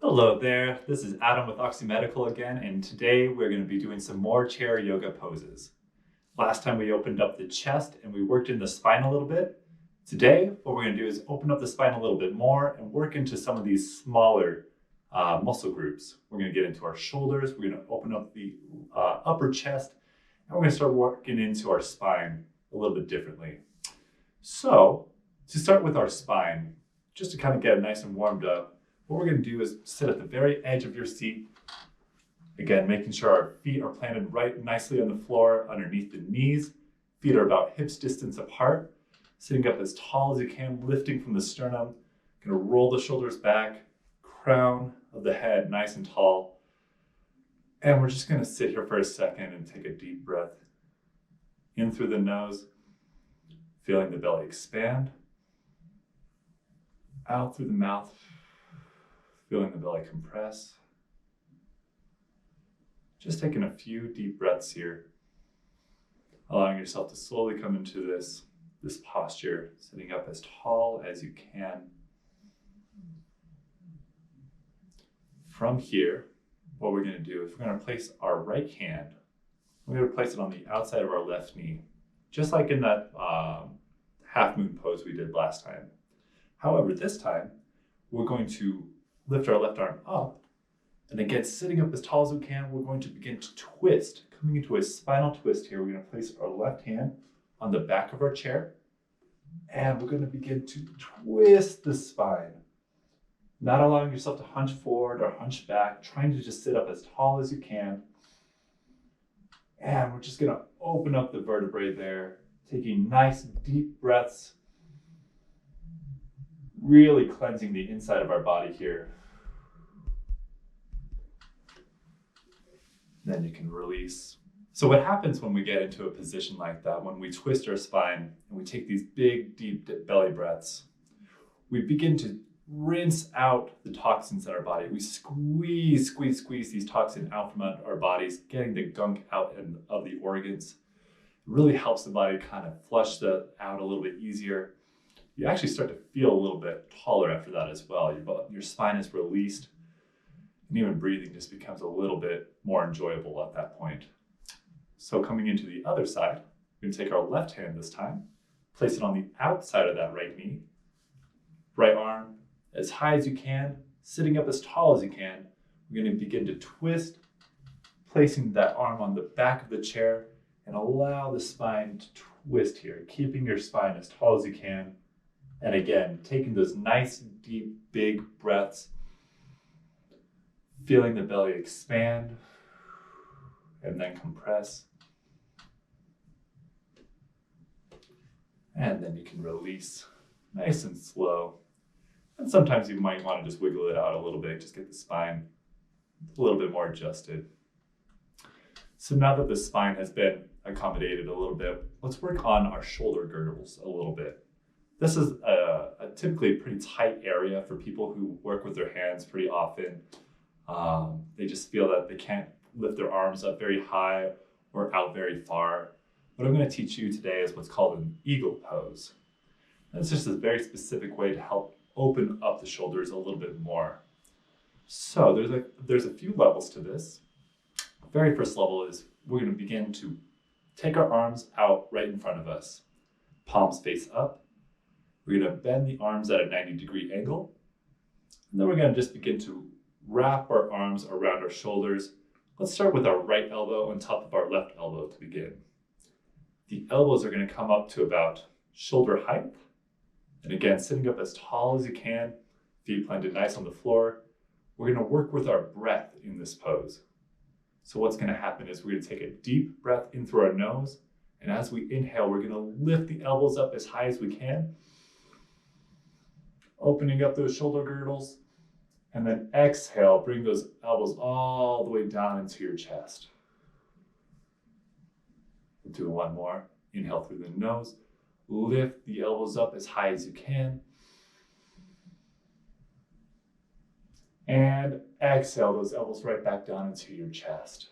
Hello there, this is Adam with Oxymedical again, and today we're going to be doing some more chair yoga poses. Last time we opened up the chest and we worked in the spine a little bit. Today, what we're going to do is open up the spine a little bit more and work into some of these smaller muscle groups. We're going to get into our shoulders, we're going to open up the upper chest, and we're going to start working into our spine a little bit differently. So, to start with our spine, just to kind of get it nice and warmed up, what we're going to do is sit at the very edge of your seat. Again, making sure our feet are planted right nicely on the floor underneath the knees. Feet are about hips distance apart. Sitting up as tall as you can, lifting from the sternum. Going to roll the shoulders back, crown of the head nice and tall. And we're just going to sit here for a second and take a deep breath. In through the nose, feeling the belly expand. Out through the mouth, feeling the belly compress. Just taking a few deep breaths here, allowing yourself to slowly come into this posture, sitting up as tall as you can. From here, what we're going to do is we're going to place our right hand, we're going to place it on the outside of our left knee, just like in that half moon pose we did last time. However, this time, we're going to lift our left arm up, and again, sitting up as tall as we can, we're going to begin to twist. Coming into a spinal twist here, we're going to place our left hand on the back of our chair, and we're going to begin to twist the spine. Not allowing yourself to hunch forward or hunch back, trying to just sit up as tall as you can. And we're just going to open up the vertebrae there, taking nice deep breaths, really cleansing the inside of our body here. Then you can release. So what happens when we get into a position like that, when we twist our spine and we take these big, deep belly breaths, we begin to rinse out the toxins in our body. We squeeze these toxins out from our bodies, getting the gunk out of the organs. It really helps the body kind of flush that out a little bit easier. You actually start to feel a little bit taller after that as well. Your spine is released, and even breathing just becomes a little bit more enjoyable at that point. So coming into the other side, we're going to take our left hand this time, place it on the outside of that right knee, right arm as high as you can, sitting up as tall as you can. We're going to begin to twist, placing that arm on the back of the chair, and allow the spine to twist here, keeping your spine as tall as you can. And again, taking those nice, deep, big breaths, feeling the belly expand and then compress. And then you can release nice and slow. And sometimes you might want to just wiggle it out a little bit, just get the spine a little bit more adjusted. So now that the spine has been accommodated a little bit, let's work on our shoulder girdles a little bit. This is a typically pretty tight area for people who work with their hands pretty often. They just feel that they can't lift their arms up very high or out very far. What I'm going to teach you today is what's called an eagle pose. And it's just a very specific way to help open up the shoulders a little bit more. So there's a few levels to this. The very first level is we're going to begin to take our arms out right in front of us. Palms face up. We're going to bend the arms at a 90-degree angle. And then we're going to just begin to wrap our arms around our shoulders. Let's start with our right elbow on top of our left elbow to begin. The elbows are going to come up to about shoulder height. And again, sitting up as tall as you can, feet planted nice on the floor. We're going to work with our breath in this pose. So what's going to happen is we're going to take a deep breath in through our nose. And as we inhale, we're going to lift the elbows up as high as we can, opening up those shoulder girdles. And then exhale, bring those elbows all the way down into your chest. We'll do one more. Inhale through the nose. Lift the elbows up as high as you can. And exhale those elbows right back down into your chest.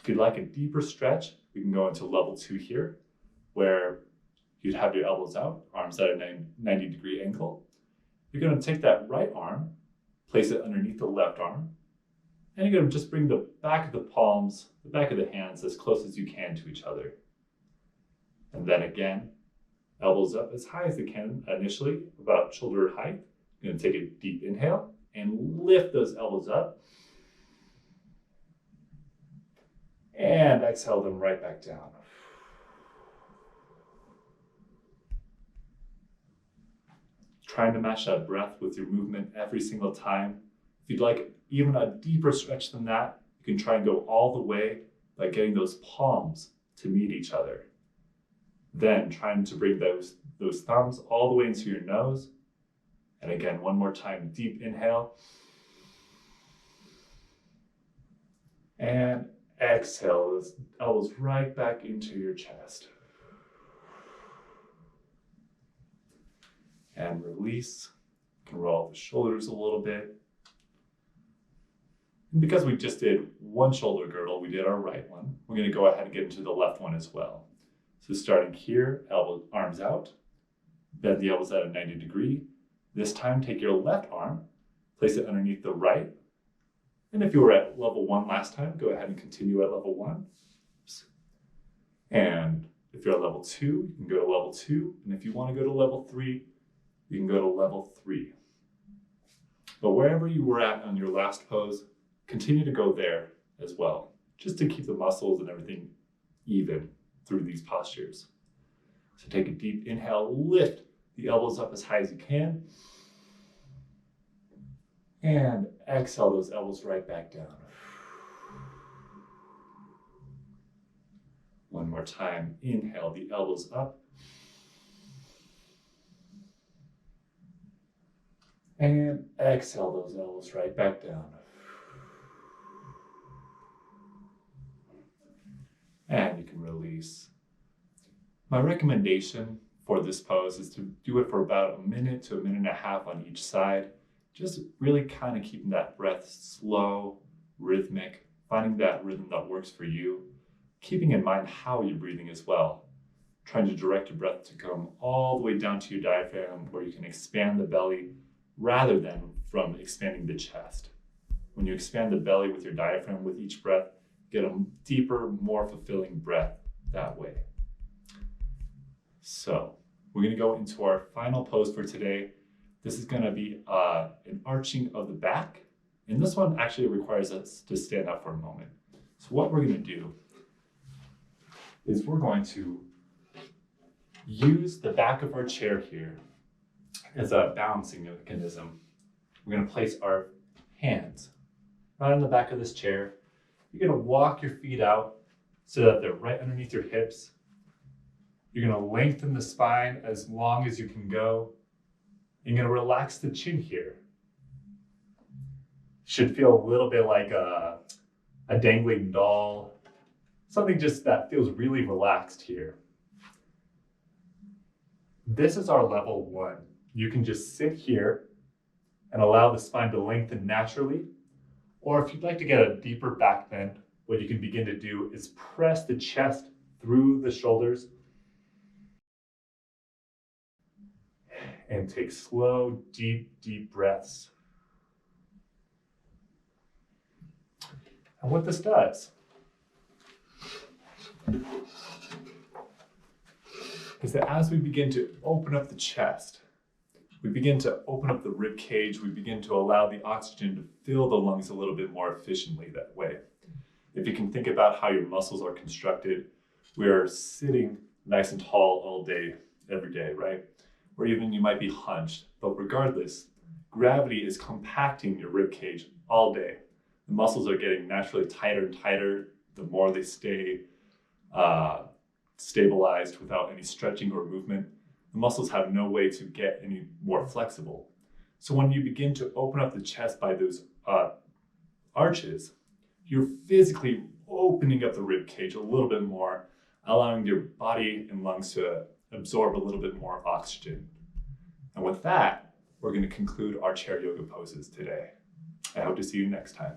If you'd like a deeper stretch, we can go into level 2 here, where you'd have your elbows out, arms at a 90-degree angle. you're going to take that right arm, place it underneath the left arm, and you're going to just bring the back of the palms, the back of the hands as close as you can to each other. And then again, elbows up as high as they can initially, about shoulder height. You're going to take a deep inhale and lift those elbows up. And exhale them right back down. Trying to match that breath with your movement every single time. If you'd like even a deeper stretch than that, you can try and go all the way by getting those palms to meet each other. Then trying to bring those thumbs all the way into your nose. And again, one more time, deep inhale. And exhale, those elbows right back into your chest. And release. You can roll the shoulders a little bit. And because we just did one shoulder girdle, we did our right one. We're going to go ahead and get into the left one as well. So starting here, arms out, bend the elbows at a 90 degree. This time, take your left arm, place it underneath the right. And if you were at level 1 last time, go ahead and continue at level 1. And if you're at level 2, you can go to level 2. And if you want to go to level 3, you can go to level 3. But wherever you were at on your last pose, continue to go there as well, just to keep the muscles and everything even through these postures. So take a deep inhale, lift the elbows up as high as you can. And exhale those elbows right back down. One more time, inhale the elbows up. And exhale those elbows right back down. And you can release. My recommendation for this pose is to do it for about a minute to a minute and a half on each side. Just really kind of keeping that breath slow, rhythmic, finding that rhythm that works for you, keeping in mind how you're breathing as well. Trying to direct your breath to come all the way down to your diaphragm where you can expand the belly rather than from expanding the chest. When you expand the belly with your diaphragm with each breath, get a deeper, more fulfilling breath that way. So we're going to go into our final pose for today. This is going to be an arching of the back. And this one actually requires us to stand up for a moment. So what we're going to do is we're going to use the back of our chair here as a balancing mechanism. We're going to place our hands right on the back of this chair. You're going to walk your feet out so that they're right underneath your hips. You're going to lengthen the spine as long as you can go. You're going to relax the chin here. Should feel a little bit like a dangling doll. Something just that feels really relaxed here. This is our level 1. You can just sit here and allow the spine to lengthen naturally. Or if you'd like to get a deeper back bend, what you can begin to do is press the chest through the shoulders and take slow, deep breaths. And what this does is that as we begin to open up the chest, we begin to open up the rib cage, we begin to allow the oxygen to fill the lungs a little bit more efficiently that way. If you can think about how your muscles are constructed, we are sitting nice and tall all day, every day, right? Or even you might be hunched, but regardless, gravity is compacting your rib cage all day. The muscles are getting naturally tighter and tighter the more they stay stabilized without any stretching or movement. The muscles have no way to get any more flexible. So when you begin to open up the chest by those arches, you're physically opening up the rib cage a little bit more, allowing your body and lungs to absorb a little bit more oxygen. And with that, we're going to conclude our chair yoga poses today. I hope to see you next time.